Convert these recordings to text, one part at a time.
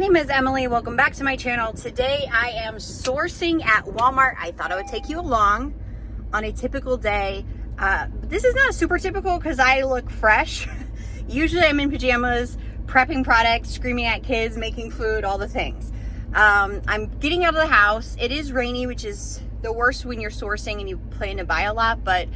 My name is Emily. Welcome back to my channel. Today I am sourcing at Walmart. I thought I would take you along on a typical day. This is not super typical because I look fresh. Usually I'm in pajamas, prepping products, screaming at kids, making food, all the things. I'm getting out of the house. It is rainy, which is the worst when you're sourcing and you plan to buy a lot, but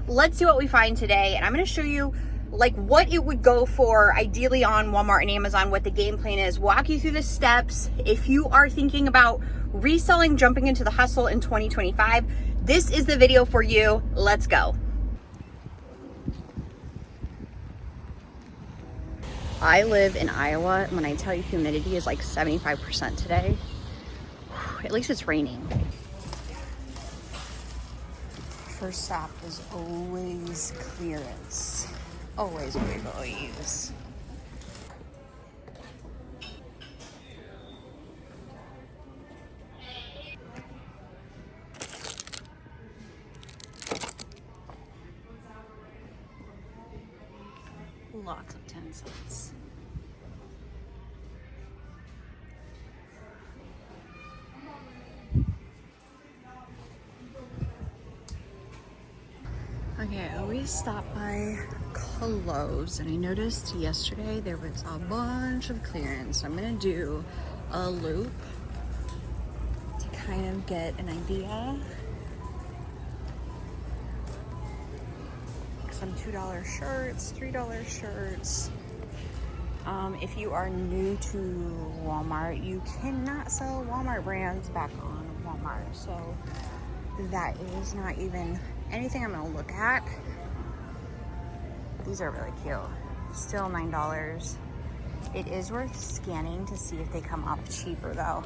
let's see what we find today. And I'm going to show you like what it would go for ideally on Walmart and Amazon, what the game plan is, walk you through the steps. If you are thinking about reselling, jumping into the hustle in 2025, this is the video for you. Let's go. I live in Iowa, and when I tell you humidity is like 75% today, at least it's raining. First stop is always clearance. Always. Lots of 10 cents. Okay, I always stop by Clothes, and I noticed yesterday there was a bunch of clearance. So I'm gonna do a loop to kind of get an idea. Some $2 shirts, $3 shirts. If you are new to Walmart, you cannot sell Walmart brands back on Walmart. So that is not even anything I'm gonna look at. These are really cute. Still $9. It is worth scanning to see if they come up cheaper though.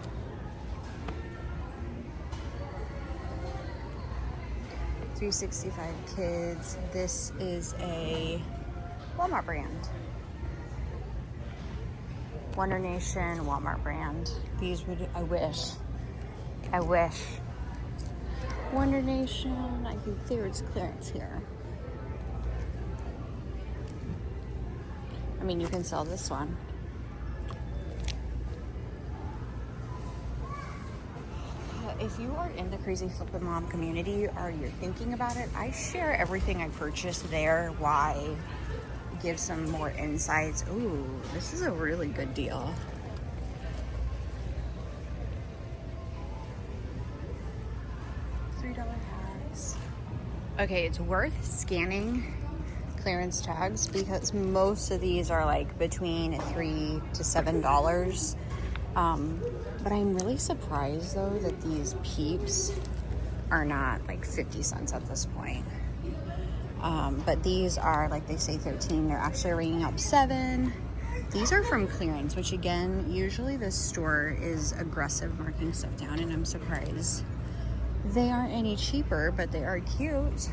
$365 kids. This is a Walmart brand. Wonder Nation, Walmart brand. These would, I wish. Wonder Nation, I think there's clearance here. I mean, you can sell this one. If you are in the Crazy Flippin' Mom community or you're thinking about it, I share everything I purchased there. Why? Give some more insights. Ooh, this is a really good deal. $3 hats. Okay, it's worth scanning clearance tags because most of these are like between $3 to $7. But I'm really surprised though that these peeps are not like 50 cents at this point. But these are, like they say, 13. They're actually ringing up 7. These are from clearance, which again, usually this store is aggressive marking stuff down, and I'm surprised they aren't any cheaper, but they are cute.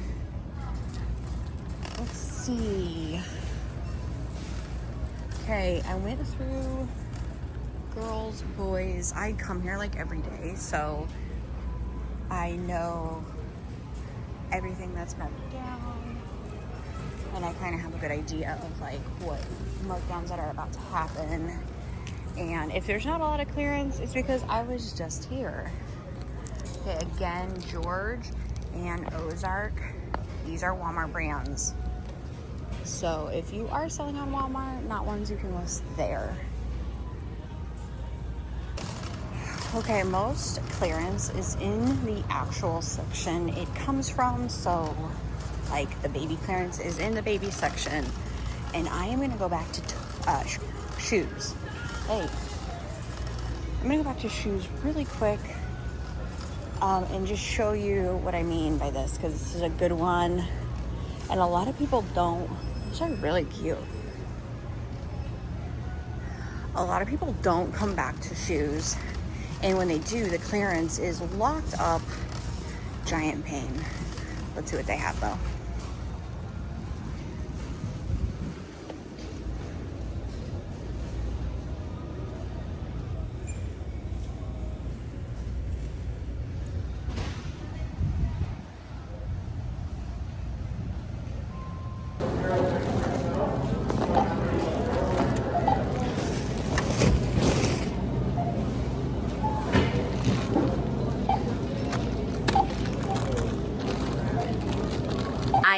Let's see. Okay, I went through girls, boys. I come here like every day, so I know everything that's marked down, and I kind of have a good idea of like what markdowns that are about to happen. And if there's not a lot of clearance, it's because I was just here. Okay, again, George and Ozark, these are Walmart brands. So if you are selling on Walmart, not ones you can list there. Okay, most clearance is in the actual section it comes from. So like the baby clearance is in the baby section. And I am gonna go back to shoes. Hey, I'm gonna go back to shoes really quick and just show you what I mean by this, because this is a good one. And a lot of people don't. These are really cute. A lot of people don't come back to shoes. And when they do, the clearance is locked up. Giant pain. Let's see what they have though.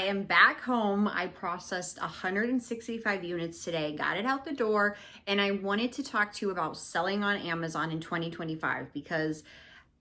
am back home. I processed 165 units today, got it out the door, and I wanted to talk to you about selling on Amazon in 2025 because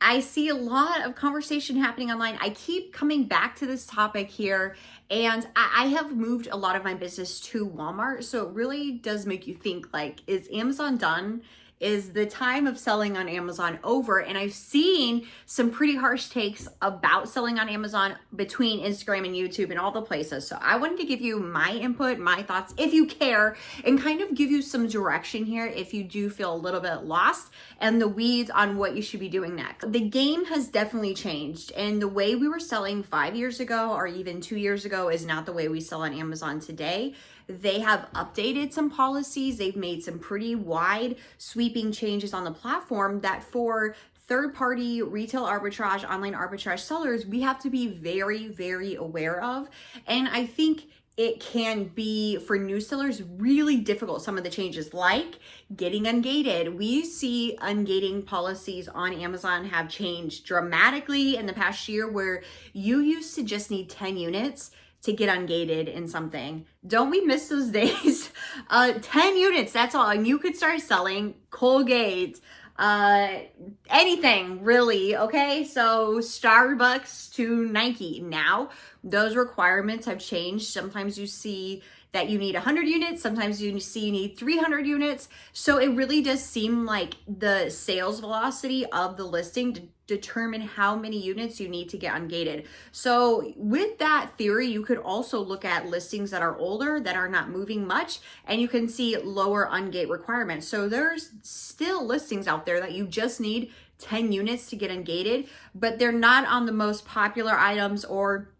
I see a lot of conversation happening online. I keep coming back to this topic here, and I have moved a lot of my business to Walmart, so it really does make you think, like, is Amazon done? Is the time of selling on Amazon over? And I've seen some pretty harsh takes about selling on Amazon between Instagram and YouTube and all the places. So I wanted to give you my input, my thoughts, if you care, and kind of give you some direction here if you do feel a little bit lost and the weeds on what you should be doing next. The game has definitely changed, and the way we were selling 5 years ago or even 2 years ago is not the way we sell on Amazon today. They have updated some policies. They've made some pretty wide sweeping changes on the platform that for third-party retail arbitrage, online arbitrage sellers, we have to be very, very aware of. And I think it can be, for new sellers, really difficult, some of the changes, like getting ungated. We see ungating policies on Amazon have changed dramatically in the past year, where you used to just need 10 units to get ungated in something. Don't we miss those days? 10 units, that's all. And you could start selling Colgate, anything really, okay? So Starbucks to Nike. Now, those requirements have changed. Sometimes you see that you need 100 units. Sometimes you see you need 300 units. So it really does seem like the sales velocity of the listing to determine how many units you need to get ungated. So with that theory, you could also look at listings that are older, that are not moving much, and you can see lower ungate requirements. So there's still listings out there that you just need 10 units to get ungated, but they're not on the most popular items or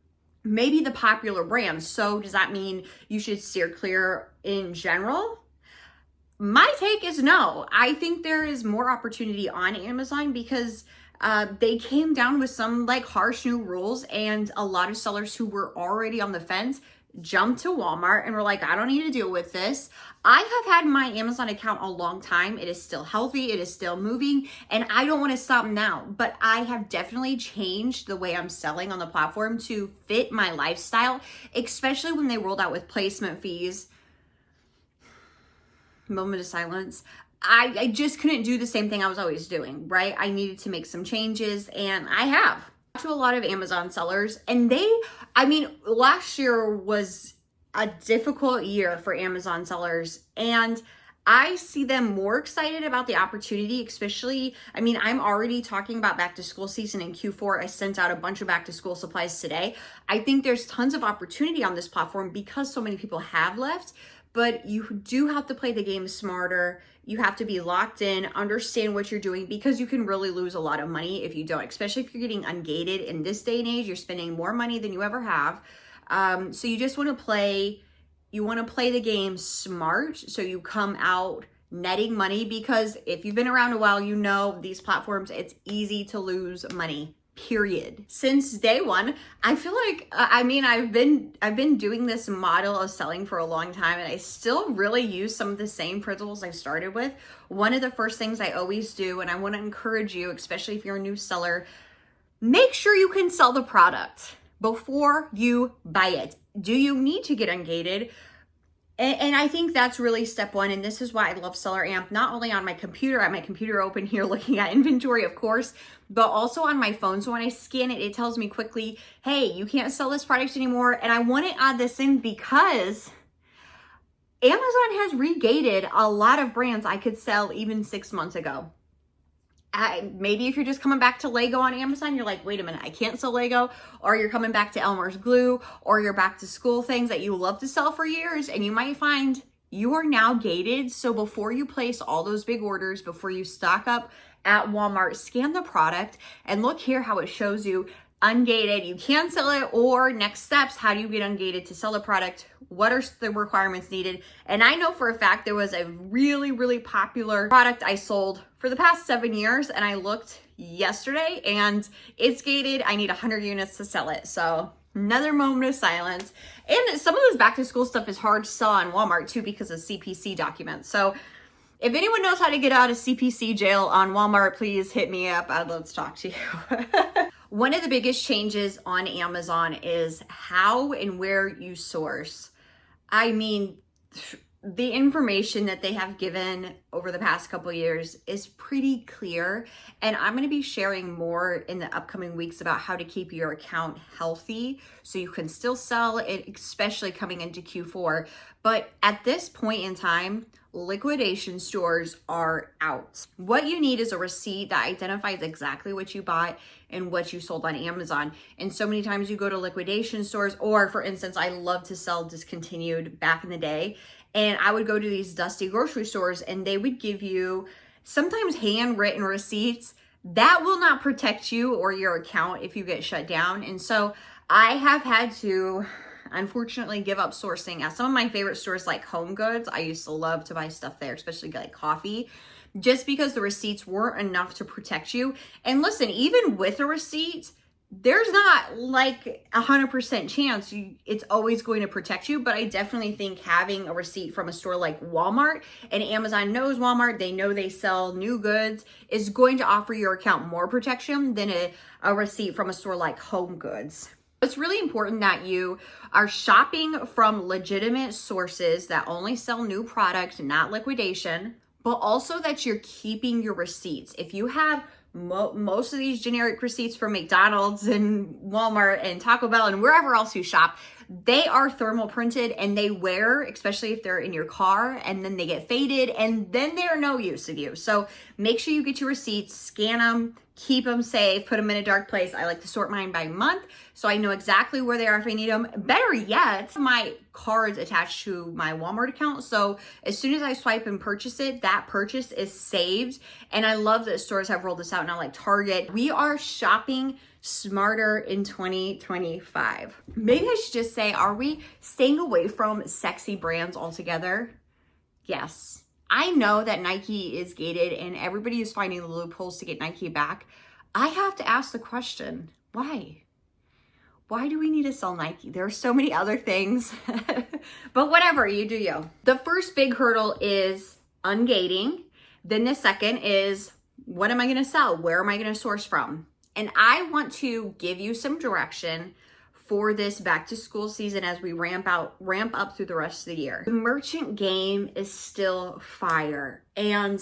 maybe the popular brands. So does that mean you should steer clear in general? My take is no. I think there is more opportunity on Amazon because they came down with some like harsh new rules, and a lot of sellers who were already on the fence jumped to Walmart and were like, I don't need to deal with this. I have had my Amazon account a long time. It is still healthy. It is still moving, and I don't want to stop now, but I have definitely changed the way I'm selling on the platform to fit my lifestyle, especially when they rolled out with placement fees. Moment of silence. I just couldn't do the same thing I was always doing, right? I needed to make some changes, and I have. To a lot of Amazon sellers, and last year was a difficult year for Amazon sellers, and I see them more excited about the opportunity, especially, I'm already talking about back to school season in Q4. I sent out a bunch of back to school supplies today. I think there's tons of opportunity on this platform because so many people have left, but you do have to play the game smarter. You have to be locked in, understand what you're doing, because you can really lose a lot of money if you don't, especially if you're getting ungated in this day and age. You're spending more money than you ever have. So you just want to play the game smart so you come out netting money, because if you've been around a while, you know these platforms, it's easy to lose money. Period. Since day one, I feel like, I've been doing this model of selling for a long time, and I still really use some of the same principles I started with. One of the first things I always do, and I want to encourage you, especially if you're a new seller, make sure you can sell the product before you buy it. Do you need to get ungated? And I think that's really step one. And this is why I love SellerAmp, not only on my computer, I have my computer open here looking at inventory, of course, but also on my phone. So when I scan it, it tells me quickly, hey, you can't sell this product anymore. And I want to add this in because Amazon has regated a lot of brands I could sell even 6 months ago. Maybe if you're just coming back to Lego on Amazon, you're like, wait a minute, I can't sell Lego, or you're coming back to Elmer's glue, or you're back to school things that you love to sell for years, and you might find you are now gated. So before you place all those big orders, before you stock up at Walmart, scan the product and look here how it shows you ungated, you can sell it, or next steps, how do you get ungated to sell the product? What are the requirements needed? And I know for a fact there was a really, really popular product I sold for the past 7 years, and I looked yesterday and it's gated. I need 100 units to sell it. So another moment of silence. And some of this back to school stuff is hard to sell on Walmart too because of CPC documents. So if anyone knows how to get out of CPC jail on Walmart, please hit me up. I'd love to talk to you. One of the biggest changes on Amazon is how and where you source. I mean, the information that they have given over the past couple of years is pretty clear, and I'm going to be sharing more in the upcoming weeks about how to keep your account healthy so you can still sell it, especially coming into Q4. But at this point in time, liquidation stores are out. What you need is a receipt that identifies exactly what you bought and what you sold on Amazon. And so many times you go to liquidation stores, or for instance, I love to sell discontinued back in the day. And I would go to these dusty grocery stores and they would give you sometimes handwritten receipts that will not protect you or your account if you get shut down. And so I have had to, unfortunately, give up sourcing at some of my favorite stores like Home Goods. I used to love to buy stuff there, especially like coffee, just because the receipts weren't enough to protect you. And listen, even with a receipt, there's not like 100% chance it's always going to protect you, but I definitely think having a receipt from a store like Walmart, and Amazon knows Walmart, they know they sell new goods, is going to offer your account more protection than a receipt from a store like Home Goods. It's really important that you are shopping from legitimate sources that only sell new products, not liquidation, but also that you're keeping your receipts. If you have most of these generic receipts from McDonald's and Walmart and Taco Bell and wherever else you shop, they are thermal printed and they wear, especially if they're in your car, and then they get faded and then they're no use of you. So make sure you get your receipts, scan them, keep them safe, put them in a dark place. I like to sort mine by month so I know exactly where they are if I need them. Better yet, my card's attached to my Walmart account. So as soon as I swipe and purchase it, that purchase is saved. And I love that stores have rolled this out now, like Target. We are shopping smarter in 2025. Maybe I should just say, are we staying away from sexy brands altogether? Yes. I know that Nike is gated and everybody is finding the loopholes to get Nike back. I have to ask the question, why? Why do we need to sell Nike? There are so many other things, but whatever, you do you. The first big hurdle is ungating. Then the second is, what am I going to sell? Where am I going to source from? And I want to give you some direction for this back to school season as we ramp up through the rest of the year. The merchant game is still fire. And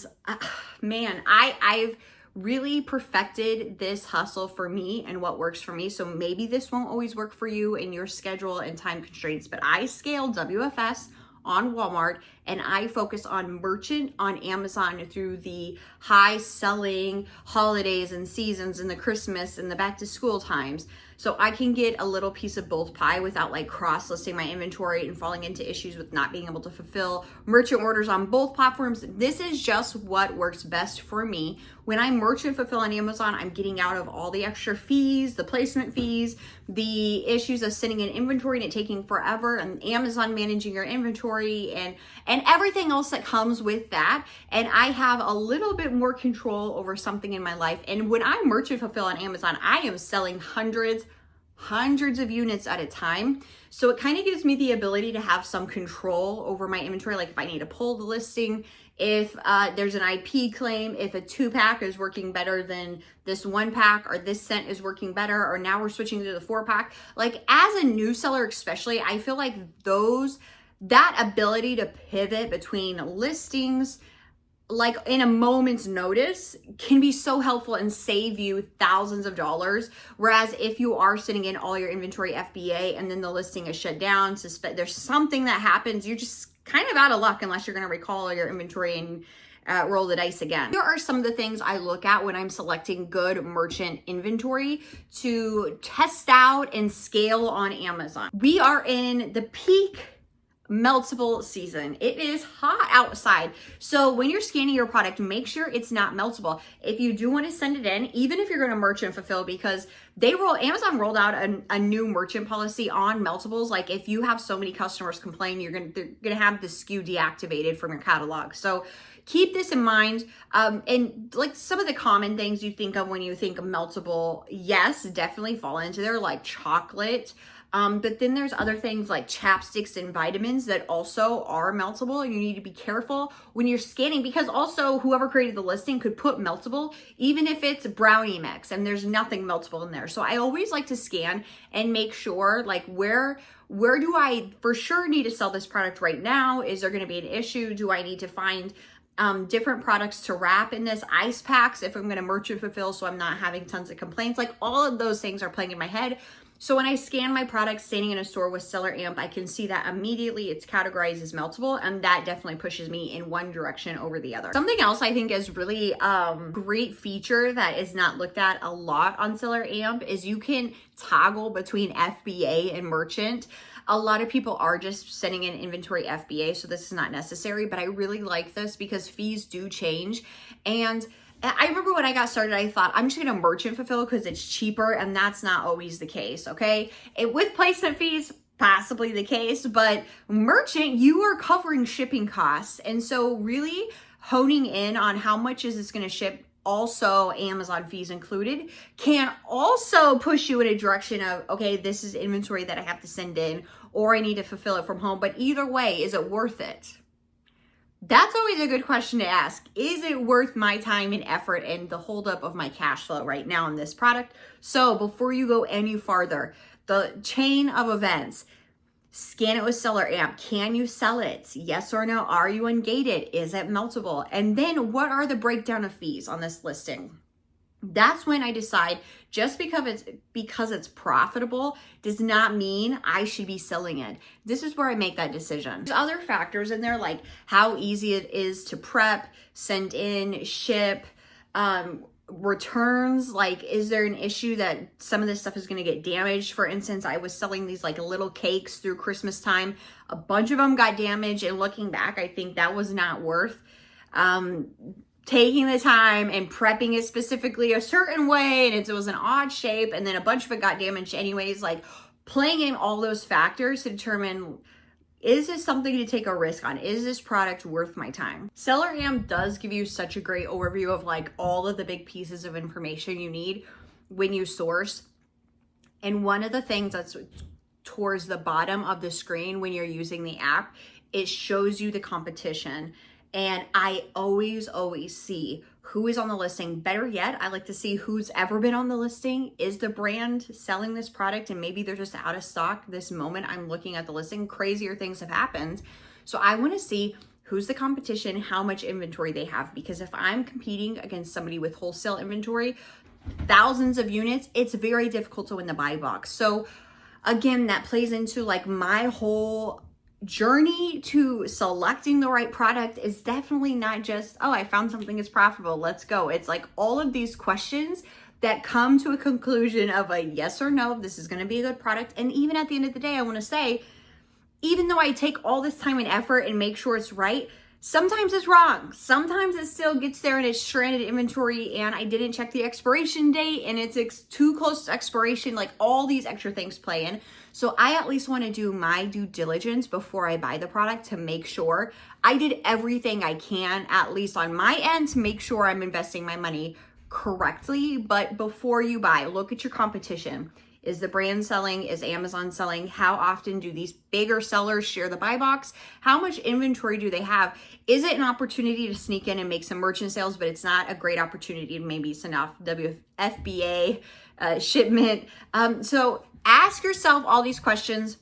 man, I've really perfected this hustle for me and what works for me. So maybe this won't always work for you in your schedule and time constraints, but I scale WFS on Walmart and I focus on merchant on Amazon through the high selling holidays and seasons and the Christmas and the back to school times. So I can get a little piece of both pie without like cross listing my inventory and falling into issues with not being able to fulfill merchant orders on both platforms. This is just what works best for me. When I merchant fulfill on Amazon, I'm getting out of all the extra fees, the placement fees, the issues of sending in inventory and it taking forever, and Amazon managing your inventory and everything else that comes with that. And I have a little bit more control over something in my life. And when I merchant fulfill on Amazon, I am selling hundreds of units at a time. So it kind of gives me the ability to have some control over my inventory. Like if I need to pull the listing, if there's an IP claim, if a 2-pack is working better than this 1-pack, or this scent is working better, or now we're switching to the 4-pack. Like as a new seller especially, I feel like that ability to pivot between listings, like in a moment's notice, can be so helpful and save you thousands of dollars. Whereas if you are sitting in all your inventory FBA and then the listing is shut down, there's something that happens, you're just kind of out of luck unless you're going to recall all your inventory and roll the dice again. Here are some of the things I look at when I'm selecting good merchant inventory to test out and scale on Amazon. We are in the peak meltable season. It is hot outside. So when you're scanning your product, make sure it's not meltable. If you do want to send it in, even if you're going to merchant fulfill, because Amazon rolled out a new merchant policy on meltables. Like if you have so many customers complain, they're going to have the SKU deactivated from your catalog. So keep this in mind. And like some of the common things you think of when you think of meltable, yes, definitely fall into there, like chocolate, But then there's other things like chapsticks and vitamins that also are meltable. You need to be careful when you're scanning, because also whoever created the listing could put meltable, even if it's brownie mix and there's nothing meltable in there. So I always like to scan and make sure, like, where do I for sure need to sell this product right now? Is there going to be an issue? Do I need to find different products to wrap in this ice packs if I'm going to merchant fulfill so I'm not having tons of complaints? Like, all of those things are playing in my head. So when I scan my products standing in a store with SellerAmp, I can see that immediately it's categorized as meltable, and that definitely pushes me in one direction over the other. Something else I think is really great feature that is not looked at a lot on SellerAmp is you can toggle between FBA and merchant. A lot of people are just sending in inventory FBA, so this is not necessary, but I really like this because fees do change. And I remember when I got started, I thought I'm just gonna merchant fulfill because it's cheaper, and that's not always the case, okay? With placement fees, possibly the case, but merchant, you are covering shipping costs. And so really honing in on how much is this gonna ship, also Amazon fees included, can also push you in a direction of, okay, this is inventory that I have to send in, or I need to fulfill it from home. But either way, is it worth it? That's always a good question to ask. Is it worth my time and effort and the holdup of my cash flow right now in this product? So before you go any farther, the chain of events, scan it with SellerAmp. Can you sell it? Yes or no? Are you ungated? Is it meltable? And then what are the breakdown of fees on this listing? That's when I decide, just because it's profitable does not mean I should be selling it. This is where I make that decision. There's other factors in there, like how easy it is to prep, send in, ship, returns. Like, is there an issue that some of this stuff is going to get damaged? For instance, I was selling these like little cakes through Christmas time. A bunch of them got damaged, and looking back, I think that was not worth taking the time and prepping it specifically a certain way, and it was an odd shape, and then a bunch of it got damaged anyways. Like, playing in all those factors to determine, is this something to take a risk on? Is this product worth my time? SellerAmp does give you such a great overview of like all of the big pieces of information you need when you source. And one of the things that's towards the bottom of the screen when you're using the app, it shows you the competition. And I always see who is on the listing. Better yet, I like to see who's ever been on the listing. Is the brand selling this product and maybe they're just out of stock this moment I'm looking at the listing? Crazier things have happened. So I want to see who's the competition, how much inventory they have. Because if I'm competing against somebody with wholesale inventory, thousands of units, it's very difficult to win the buy box. So again, that plays into like my whole journey to selecting the right product. Is definitely not just, oh, I found something that's profitable, let's go. It's like all of these questions that come to a conclusion of a yes or no, this is going to be a good product. And even at the end of the day, I want to say, even though I take all this time and effort and make sure it's right, sometimes it's wrong. Sometimes it still gets there and it's stranded inventory and I didn't check the expiration date and it's too close to expiration. Like, all these extra things play in. So I at least want to do my due diligence before I buy the product to make sure I did everything I can, at least on my end, to make sure I'm investing my money correctly. But before you buy, look at your competition. Is the brand selling? Is Amazon selling? How often do these bigger sellers share the buy box? How much inventory do they have? Is it an opportunity to sneak in and make some merchant sales, but it's not a great opportunity to maybe send off FBA shipment? So ask yourself all these questions.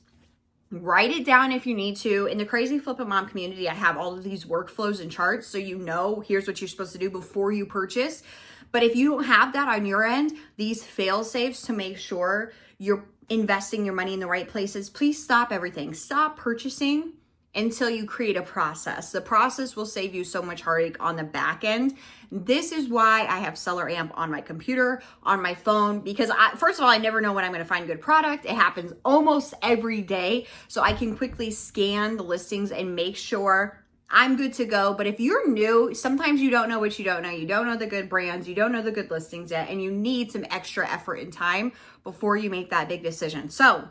Write it down if you need to. In the Crazy Flippin' Mom community, I have all of these workflows and charts, so you know here's what you're supposed to do before you purchase. But if you don't have that on your end, these fail safes to make sure you're investing your money in the right places, please stop everything. Stop purchasing until you create a process. The process will save you so much heartache on the back end. This is why I have SellerAmp on my computer, on my phone, because first of all, I never know when I'm going to find a good product. It happens almost every day. So I can quickly scan the listings and make sure I'm good to go. But if you're new, sometimes you don't know what you don't know. You don't know the good brands. You don't know the good listings yet. And you need some extra effort and time before you make that big decision. So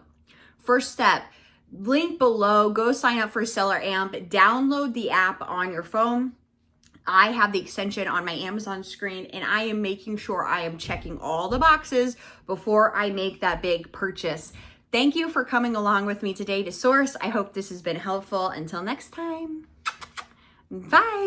first step, link below, go sign up for SellerAmp, download the app on your phone. I have the extension on my Amazon screen and I am making sure I am checking all the boxes before I make that big purchase. Thank you for coming along with me today to source. I hope this has been helpful. Until next time, bye.